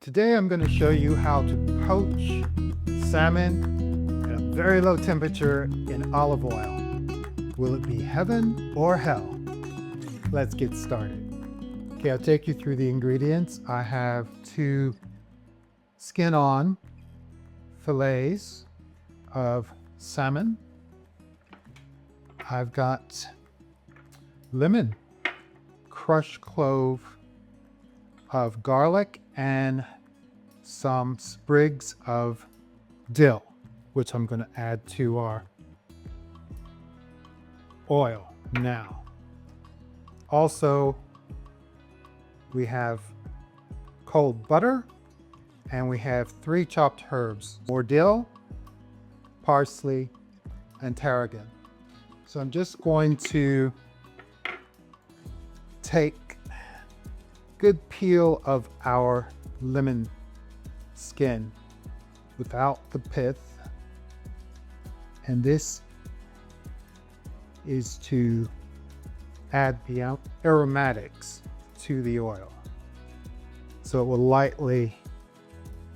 Today I'm going to show you how to poach salmon at a very low temperature in olive oil. Will it be heaven or hell? Let's get started. Okay, I'll take you through the ingredients. I have 2 skin-on fillets of salmon. I've got lemon, crushed clove of garlic, and some sprigs of dill, which I'm going to add to our oil now. Also, we have cold butter, and we have 3 chopped herbs: more dill, parsley, and tarragon. So I'm just going to take good peel of our lemon skin without the pith, and this is to add the aromatics to the oil, so it will lightly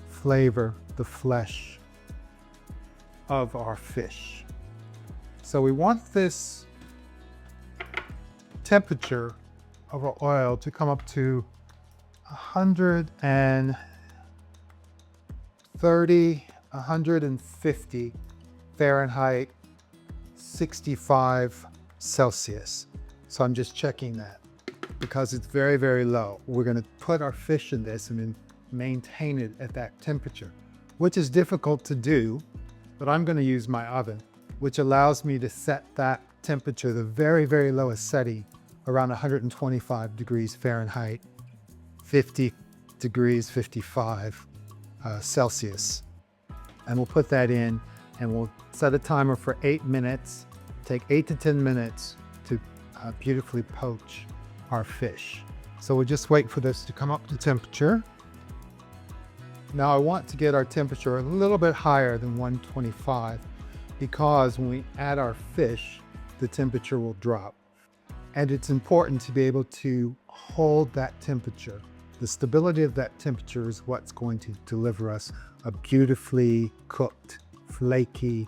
flavor the flesh of our fish. So we want this temperature of our oil to come up to 130, 150 Fahrenheit, 65 Celsius. So I'm just checking that because it's very, very low. We're going to put our fish in this and then maintain it at that temperature, which is difficult to do, but I'm going to use my oven, which allows me to set that temperature, the very, very lowest setting, around 125 degrees Fahrenheit, 50 degrees 55 Celsius. And we'll put that in and we'll set a timer for 8 minutes, take 8 to 10 minutes to beautifully poach our fish. So we'll just wait for this to come up to temperature. Now I want to get our temperature a little bit higher than 125 because when we add our fish, the temperature will drop. And it's important to be able to hold that temperature. The stability of that temperature is what's going to deliver us a beautifully cooked, flaky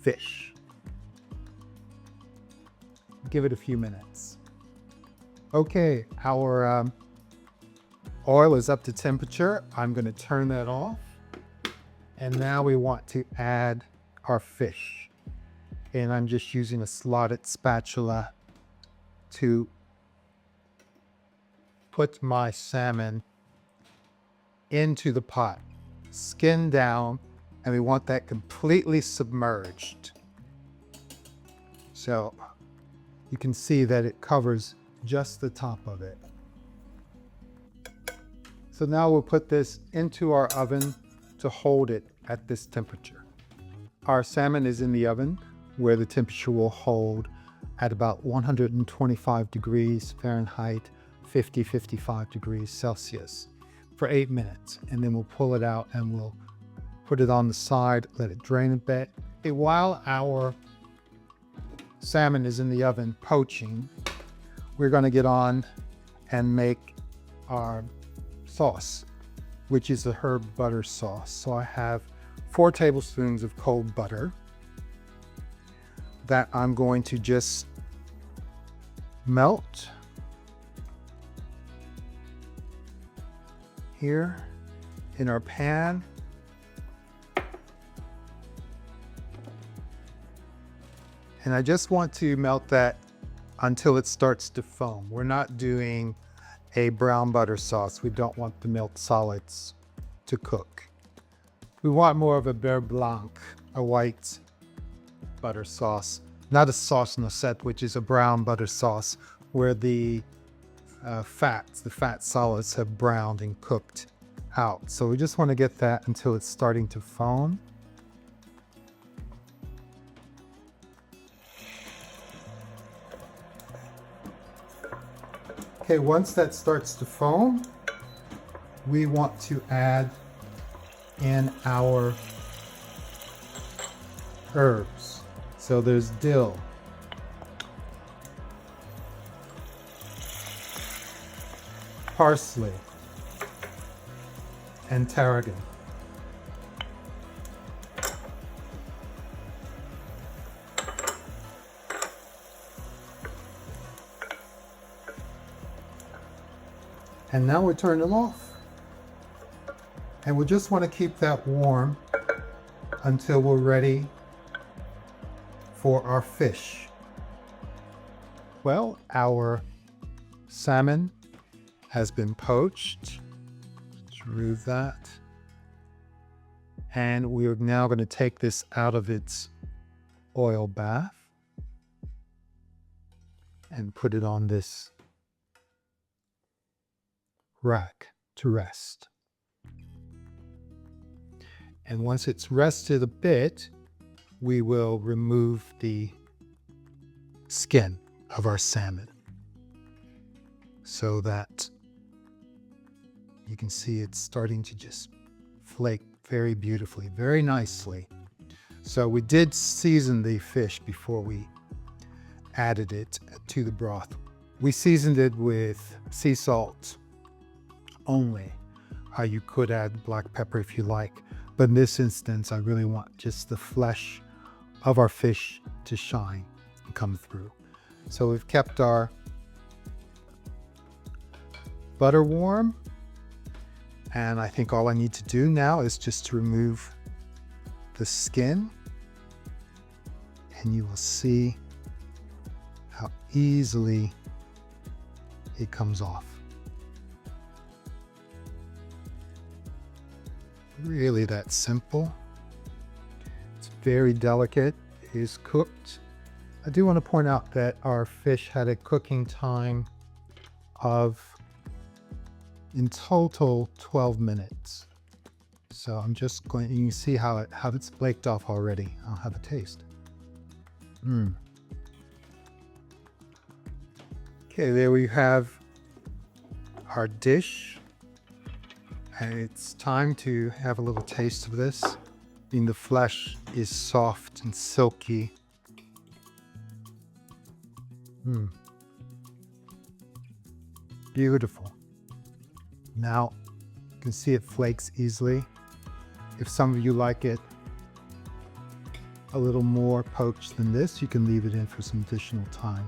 fish. Give it a few minutes. Okay, our oil is up to temperature. I'm going to turn that off. And now we want to add our fish. And I'm just using a slotted spatula to put my salmon into the pot, skin down, and we want that completely submerged. So you can see that it covers just the top of it. So now we'll put this into our oven to hold it at this temperature. Our salmon is in the oven where the temperature will hold at about 125 degrees Fahrenheit, 55 degrees Celsius for 8 minutes. And then we'll pull it out and we'll put it on the side, let it drain a bit. Okay, while our salmon is in the oven poaching, we're going to get on and make our sauce, which is a herb butter sauce. So I have 4 tablespoons of cold butter that I'm going to just melt here in our pan. And I just want to melt that until it starts to foam. We're not doing a brown butter sauce. We don't want the milk solids to cook. We want more of a beurre blanc, a white butter sauce, not a sauce noisette, which is a brown butter sauce where the fat solids have browned and cooked out. So we just want to get that until it's starting to foam. Okay, once that starts to foam, we want to add in our herbs. So there's dill, parsley, and tarragon. And now we turn them off. And we just want to keep that warm until we're ready for our fish. Well, our salmon has been poached. Let's remove that. And we are now going to take this out of its oil bath and put it on this rack to rest. And once it's rested a bit, we will remove the skin of our salmon so that you can see it's starting to just flake very beautifully, very nicely. So we did season the fish before we added it to the broth. We seasoned it with sea salt only. You could add black pepper if you like, but in this instance I really want just the flesh of our fish to shine and come through. So we've kept our butter warm, and I think all I need to do now is just to remove the skin, and you will see how easily it comes off. Really that simple. It's very delicate. It is cooked. I do want to point out that our fish had a cooking time of, in total, 12 minutes. So I'm just going, you can see how it's flaked off already. I'll have a taste. Okay, there we have our dish. And it's time to have a little taste of this. I mean, the flesh is soft and silky. Beautiful. Now, you can see it flakes easily. If some of you like it a little more poached than this, you can leave it in for some additional time,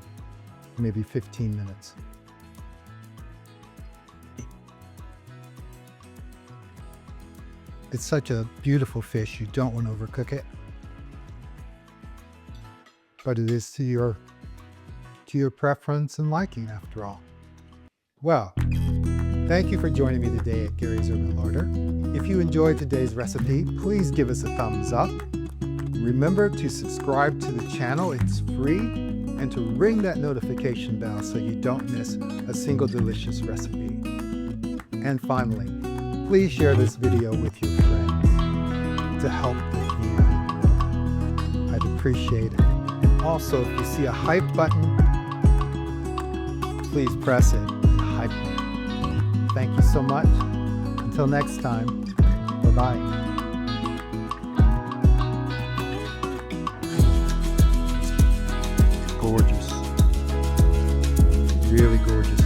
maybe 15 minutes. It's such a beautiful fish, you don't want to overcook it. But it is to your preference and liking after all. Well, thank you for joining me today at Gary's Urban Larder. If you enjoyed today's recipe, please give us a thumbs up. Remember to subscribe to the channel, it's free, and to ring that notification bell so you don't miss a single delicious recipe. And finally, please share this video with your friends to help the community grow. I'd appreciate it. And also, if you see a hype button, please press it and hype me. Thank you so much. Until next time, bye-bye. Gorgeous. Really gorgeous.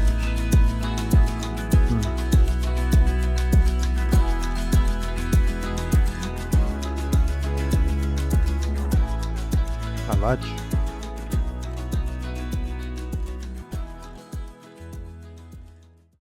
Much.